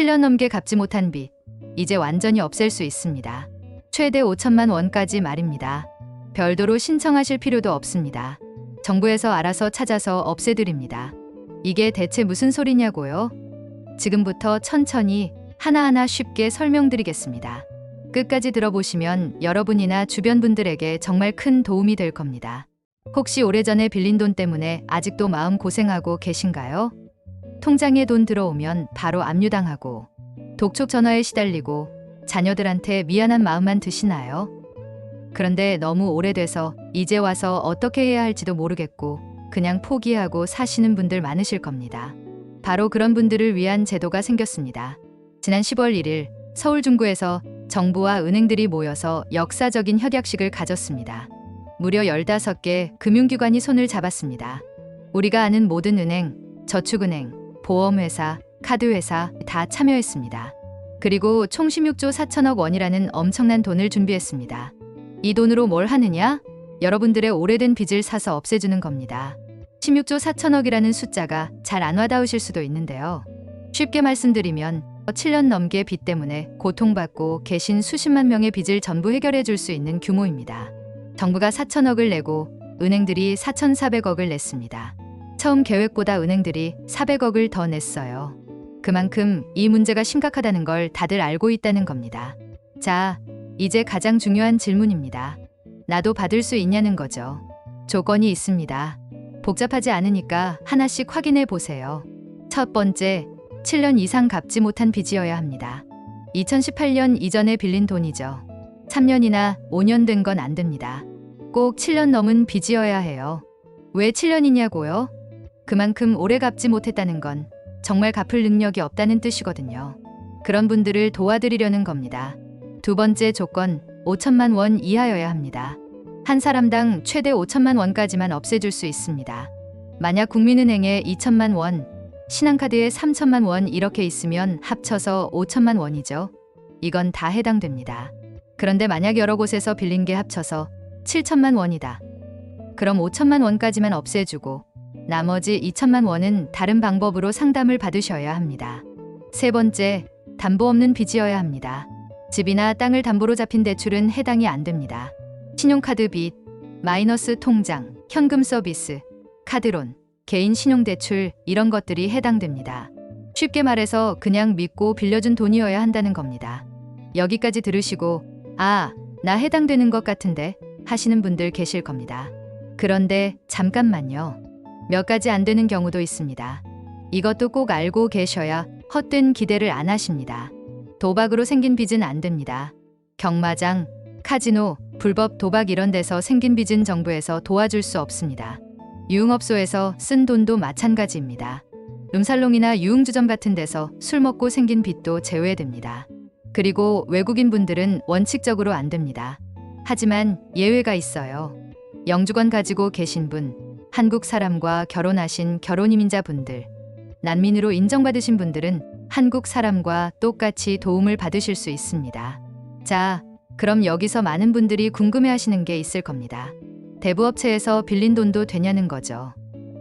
7년 넘게 갚지 못한 빚, 이제 완전히 없앨 수 있습니다. 최대 5천만 원까지 말입니다. 별도로 신청하실 필요도 없습니다. 정부에서 알아서 찾아서 없애드립니다. 이게 대체 무슨 소리냐고요? 지금부터 천천히 하나하나 쉽게 설명드리겠습니다. 끝까지 들어보시면 여러분이나 주변 분들에게 정말 큰 도움이 될 겁니다. 혹시 오래전에 빌린 돈 때문에 아직도 마음 고생하고 계신가요? 통장에 돈 들어오면 바로 압류당하고 독촉 전화에 시달리고 자녀들한테 미안한 마음만 드시나요? 그런데 너무 오래돼서 이제 와서 어떻게 해야 할지도 모르겠고 그냥 포기하고 사시는 분들 많으실 겁니다. 바로 그런 분들을 위한 제도가 생겼습니다. 지난 10월 1일 서울 중구에서 정부와 은행들이 모여서 역사적인 협약식을 가졌습니다. 무려 15개 금융기관이 손을 잡았습니다. 우리가 아는 모든 은행, 저축은행, 보험회사, 카드회사 다 참여했습니다. 그리고 총 16조 4천억 원이라는 엄청난 돈을 준비했습니다. 이 돈으로 뭘 하느냐? 여러분들의 오래된 빚을 사서 없애주는 겁니다. 16조 4천억이라는 숫자가 잘 안 와닿으실 수도 있는데요. 쉽게 말씀드리면 7년 넘게 빚 때문에 고통받고 계신 수십만 명의 빚을 전부 해결해 줄 수 있는 규모입니다. 정부가 4천억을 내고 은행들이 4,400억을 냈습니다. 처음 계획보다 은행들이 400억을 더 냈어요. 그만큼 이 문제가 심각하다는 걸 다들 알고 있다는 겁니다. 자, 이제 가장 중요한 질문입니다. 나도 받을 수 있냐는 거죠. 조건이 있습니다. 복잡하지 않으니까 하나씩 확인해 보세요. 첫 번째, 7년 이상 갚지 못한 빚이어야 합니다. 2018년 이전에 빌린 돈이죠. 3년이나 5년 된 건 안 됩니다. 꼭 7년 넘은 빚이어야 해요. 왜 7년이냐고요? 그만큼 오래 갚지 못했다는 건 정말 갚을 능력이 없다는 뜻이거든요. 그런 분들을 도와드리려는 겁니다. 두 번째 조건, 5천만 원 이하여야 합니다. 한 사람당 최대 5천만 원까지만 없애줄 수 있습니다. 만약 국민은행에 2천만 원, 신한카드에 3천만 원 이렇게 있으면 합쳐서 5천만 원이죠. 이건 다 해당됩니다. 그런데 만약 여러 곳에서 빌린 게 합쳐서 7천만 원이다. 그럼 5천만 원까지만 없애주고 나머지 2천만 원은 다른 방법으로 상담을 받으셔야 합니다. 세 번째, 담보 없는 빚이어야 합니다. 집이나 땅을 담보로 잡힌 대출은 해당이 안 됩니다. 신용카드 빚, 마이너스 통장, 현금 서비스, 카드론, 개인 신용대출 이런 것들이 해당됩니다. 쉽게 말해서 그냥 믿고 빌려준 돈이어야 한다는 겁니다. 여기까지 들으시고 아, 나 해당되는 것 같은데 하시는 분들 계실 겁니다. 그런데 잠깐만요. 몇 가지 안 되는 경우도 있습니다. 이것도 꼭 알고 계셔야 헛된 기대를 안 하십니다. 도박으로 생긴 빚은 안 됩니다. 경마장, 카지노, 불법 도박 이런 데서 생긴 빚은 정부에서 도와줄 수 없습니다. 유흥업소에서 쓴 돈도 마찬가지입니다. 룸살롱이나 유흥주점 같은 데서 술 먹고 생긴 빚도 제외됩니다. 그리고 외국인 분들은 원칙적으로 안 됩니다. 하지만 예외가 있어요. 영주권 가지고 계신 분, 한국 사람과 결혼하신 결혼이민자 분들, 난민으로 인정받으신 분들은 한국 사람과 똑같이 도움을 받으실 수 있습니다. 자, 그럼 여기서 많은 분들이 궁금해하시는 게 있을 겁니다. 대부업체에서 빌린 돈도 되냐는 거죠.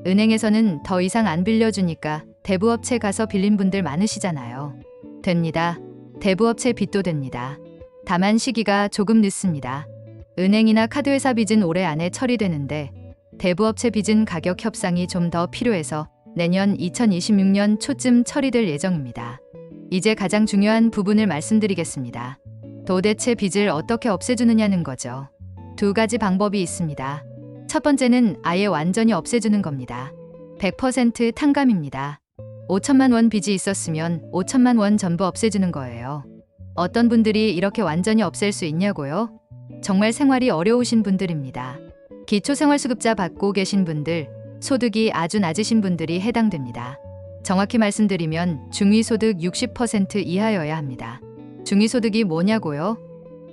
은행에서는 더 이상 안 빌려주니까 대부업체 가서 빌린 분들 많으시잖아요. 됩니다. 대부업체 빚도 됩니다. 다만 시기가 조금 늦습니다. 은행이나 카드회사 빚은 올해 안에 처리되는데 대부업체 빚은 가격 협상이 좀 더 필요해서 내년 2026년 초쯤 처리될 예정입니다. 이제 가장 중요한 부분을 말씀드리겠습니다. 도대체 빚을 어떻게 없애주느냐는 거죠. 두 가지 방법이 있습니다. 첫 번째는 아예 완전히 없애주는 겁니다. 100% 탕감입니다. 5천만 원 빚이 있었으면 5천만 원 전부 없애주는 거예요. 어떤 분들이 이렇게 완전히 없앨 수 있냐고요? 정말 생활이 어려우신 분들입니다. 기초생활수급자 받고 계신 분들, 소득이 아주 낮으신 분들이 해당됩니다. 정확히 말씀드리면 중위소득 60% 이하여야 합니다. 중위소득이 뭐냐고요?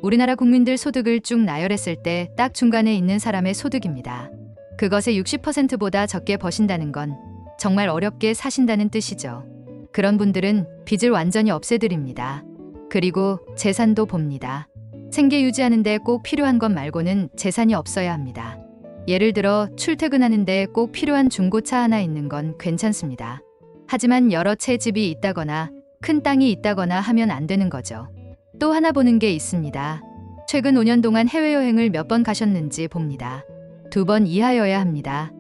우리나라 국민들 소득을 쭉 나열했을 때 딱 중간에 있는 사람의 소득입니다. 그것의 60%보다 적게 버신다는 건 정말 어렵게 사신다는 뜻이죠. 그런 분들은 빚을 완전히 없애드립니다. 그리고 재산도 봅니다. 생계 유지하는데 꼭 필요한 것 말고는 재산이 없어야 합니다. 예를 들어 출퇴근하는데 꼭 필요한 중고차 하나 있는 건 괜찮습니다. 하지만 여러 채 집이 있다거나 큰 땅이 있다거나 하면 안 되는 거죠. 또 하나 보는 게 있습니다. 최근 5년 동안 해외여행을 몇 번 가셨는지 봅니다. 2번 이하여야 합니다.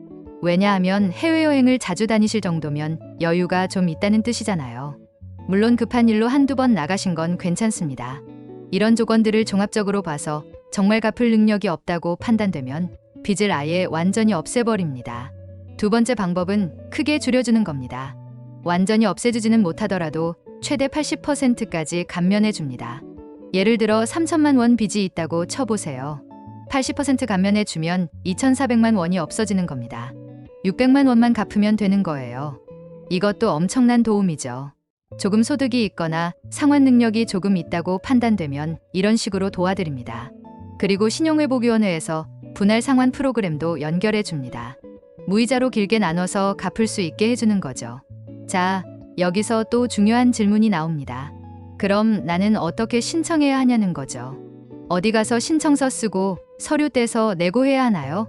왜냐하면 해외여행을 자주 다니실 정도면 여유가 좀 있다는 뜻이잖아요. 물론 급한 일로 한두 번 나가신 건 괜찮습니다. 이런 조건들을 종합적으로 봐서 정말 갚을 능력이 없다고 판단되면 빚을 아예 완전히 없애버립니다. 두 번째 방법은 크게 줄여주는 겁니다. 완전히 없애주지는 못하더라도 최대 80%까지 감면해 줍니다. 예를 들어 3천만 원 빚이 있다고 쳐보세요. 80% 감면해 주면 2,400만 원이 없어지는 겁니다. 600만 원만 갚으면 되는 거예요. 이것도 엄청난 도움이죠. 조금 소득이 있거나 상환 능력이 조금 있다고 판단되면 이런 식으로 도와드립니다. 그리고 신용회복위원회에서 분할 상환 프로그램도 연결해 줍니다. 무이자로 길게 나눠서 갚을 수 있게 해주는 거죠. 자, 여기서 또 중요한 질문이 나옵니다. 그럼 나는 어떻게 신청해야 하냐는 거죠. 어디 가서 신청서 쓰고 서류 떼서 내고 해야 하나요?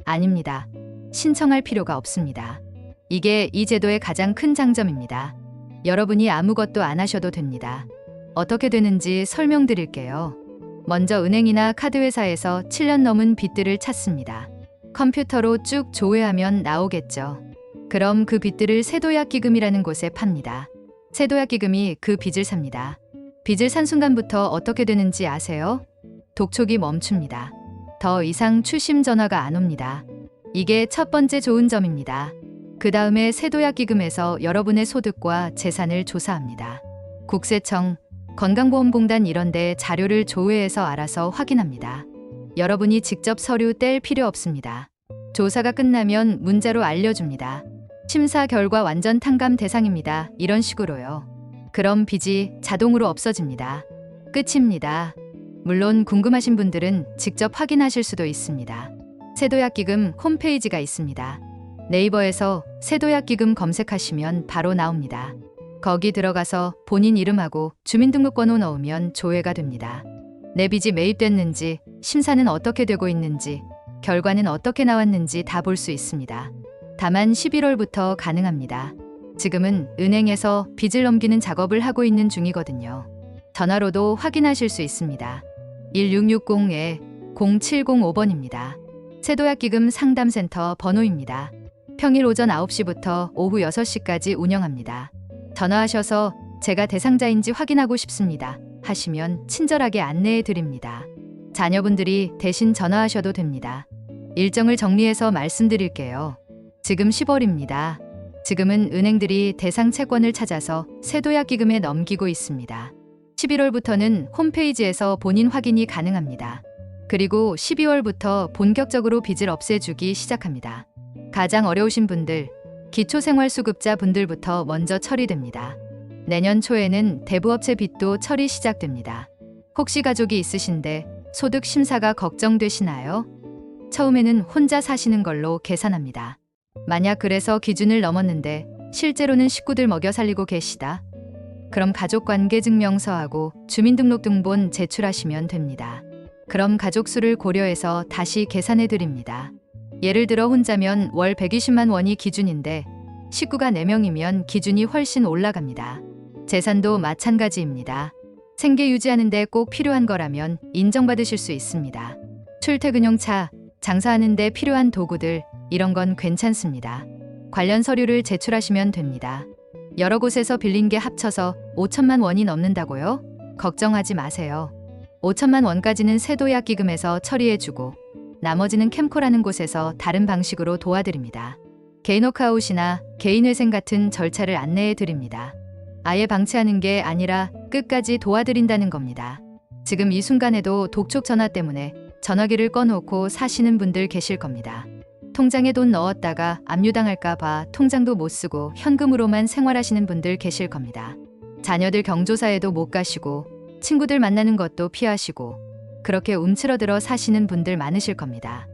아닙니다. 신청할 필요가 없습니다. 이게 이 제도의 가장 큰 장점입니다. 여러분이 아무것도 안 하셔도 됩니다. 어떻게 되는지 설명드릴게요. 먼저 은행이나 카드회사에서 7년 넘은 빚들을 찾습니다. 컴퓨터로 쭉 조회하면 나오겠죠. 그럼 그 빚들을 세도약기금이라는 곳에 팝니다. 세도약기금이 그 빚을 삽니다. 빚을 산 순간부터 어떻게 되는지 아세요? 독촉이 멈춥니다. 더 이상 추심 전화가 안 옵니다. 이게 첫 번째 좋은 점입니다. 그 다음에 세도약기금에서 여러분의 소득과 재산을 조사합니다. 국세청, 건강보험공단 이런 데 자료를 조회해서 알아서 확인합니다. 여러분이 직접 서류 뗄 필요 없습니다. 조사가 끝나면 문자로 알려줍니다. 심사 결과 완전 탕감 대상입니다. 이런 식으로요. 그럼 빚이 자동으로 없어집니다. 끝입니다. 물론 궁금하신 분들은 직접 확인하실 수도 있습니다. 세도약기금 홈페이지가 있습니다. 네이버에서 세도약기금 검색하시면 바로 나옵니다. 거기 들어가서 본인 이름하고 주민등록번호 넣으면 조회가 됩니다. 내 빚이 매입됐는지, 심사는 어떻게 되고 있는지, 결과는 어떻게 나왔는지 다 볼 수 있습니다. 다만 11월부터 가능합니다. 지금은 은행에서 빚을 넘기는 작업을 하고 있는 중이거든요. 전화로도 확인하실 수 있습니다. 1660-0705번입니다. 세도약기금 상담센터 번호입니다. 평일 오전 9시부터 오후 6시까지 운영합니다. 전화하셔서 제가 대상자인지 확인하고 싶습니다 하시면 친절하게 안내해 드립니다. 자녀분들이 대신 전화하셔도 됩니다. 일정을 정리해서 말씀드릴게요. 지금 10월입니다. 지금은 은행들이 대상 채권을 찾아서 세도약기금에 넘기고 있습니다. 11월부터는 홈페이지에서 본인 확인이 가능합니다. 그리고 12월부터 본격적으로 빚을 없애주기 시작합니다. 가장 어려우신 분들, 기초생활수급자 분들부터 먼저 처리됩니다. 내년 초에는 대부업체 빚도 처리 시작됩니다. 혹시 가족이 있으신데 소득 심사가 걱정되시나요? 처음에는 혼자 사시는 걸로 계산합니다. 만약 그래서 기준을 넘었는데 실제로는 식구들 먹여 살리고 계시다. 그럼 가족관계증명서하고 주민등록등본 제출하시면 됩니다. 그럼 가족 수를 고려해서 다시 계산해 드립니다. 예를 들어 혼자면 월 120만 원이 기준인데 식구가 4명이면 기준이 훨씬 올라갑니다. 재산도 마찬가지입니다. 생계 유지하는 데 꼭 필요한 거라면 인정받으실 수 있습니다. 출퇴근용 차, 장사하는 데 필요한 도구들, 이런 건 괜찮습니다. 관련 서류를 제출하시면 됩니다. 여러 곳에서 빌린 게 합쳐서 5천만 원이 넘는다고요? 걱정하지 마세요. 5천만 원까지는 세도약기금에서 처리해주고 나머지는 캠코라는 곳에서 다른 방식으로 도와드립니다. 개인워크아웃이나 개인회생 같은 절차를 안내해 드립니다. 아예 방치하는 게 아니라 끝까지 도와드린다는 겁니다. 지금 이 순간에도 독촉 전화 때문에 전화기를 꺼놓고 사시는 분들 계실 겁니다. 통장에 돈 넣었다가 압류당할까 봐 통장도 못 쓰고 현금으로만 생활하시는 분들 계실 겁니다. 자녀들 경조사에도 못 가시고 친구들 만나는 것도 피하시고 그렇게 움츠러들어 사시는 분들 많으실 겁니다.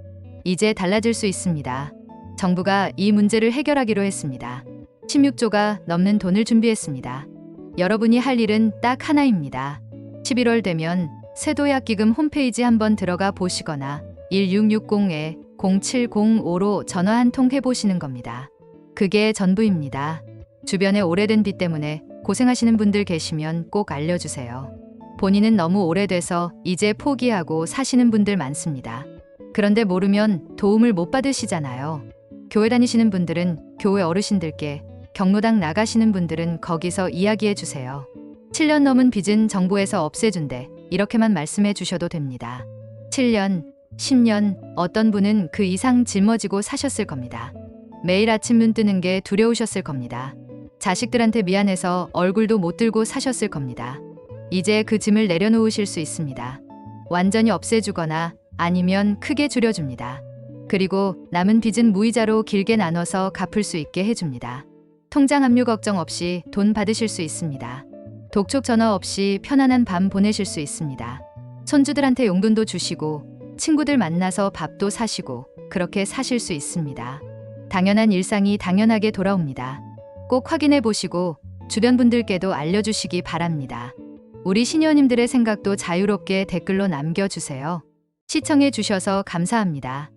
이제 달라질 수 있습니다. 정부가 이 문제를 해결하기로 했습니다. 16조가 넘는 돈을 준비했습니다. 여러분이 할 일은 딱 하나입니다. 11월 되면 세도약기금 홈페이지 한번 들어가 보시거나 1660-0705로 전화 한 통 해보시는 겁니다. 그게 전부입니다. 주변에 오래된 빚 때문에 고생하시는 분들 계시면 꼭 알려주세요. 본인은 너무 오래돼서 이제 포기하고 사시는 분들 많습니다. 그런데 모르면 도움을 못 받으시잖아요. 교회 다니시는 분들은 교회 어르신들께, 경로당 나가시는 분들은 거기서 이야기해 주세요. 7년 넘은 빚은 정부에서 없애준대. 이렇게만 말씀해 주셔도 됩니다. 7년, 10년, 어떤 분은 그 이상 짊어지고 사셨을 겁니다. 매일 아침 눈 뜨는 게 두려우셨을 겁니다. 자식들한테 미안해서 얼굴도 못 들고 사셨을 겁니다. 이제 그 짐을 내려놓으실 수 있습니다. 완전히 없애주거나 아니면 크게 줄여줍니다. 그리고 남은 빚은 무이자로 길게 나눠서 갚을 수 있게 해줍니다. 통장 압류 걱정 없이 돈 받으실 수 있습니다. 독촉 전화 없이 편안한 밤 보내실 수 있습니다. 손주들한테 용돈도 주시고 친구들 만나서 밥도 사시고 그렇게 사실 수 있습니다. 당연한 일상이 당연하게 돌아옵니다. 꼭 확인해 보시고 주변 분들께도 알려주시기 바랍니다. 우리 시니어님들의 생각도 자유롭게 댓글로 남겨주세요. 시청해 주셔서 감사합니다.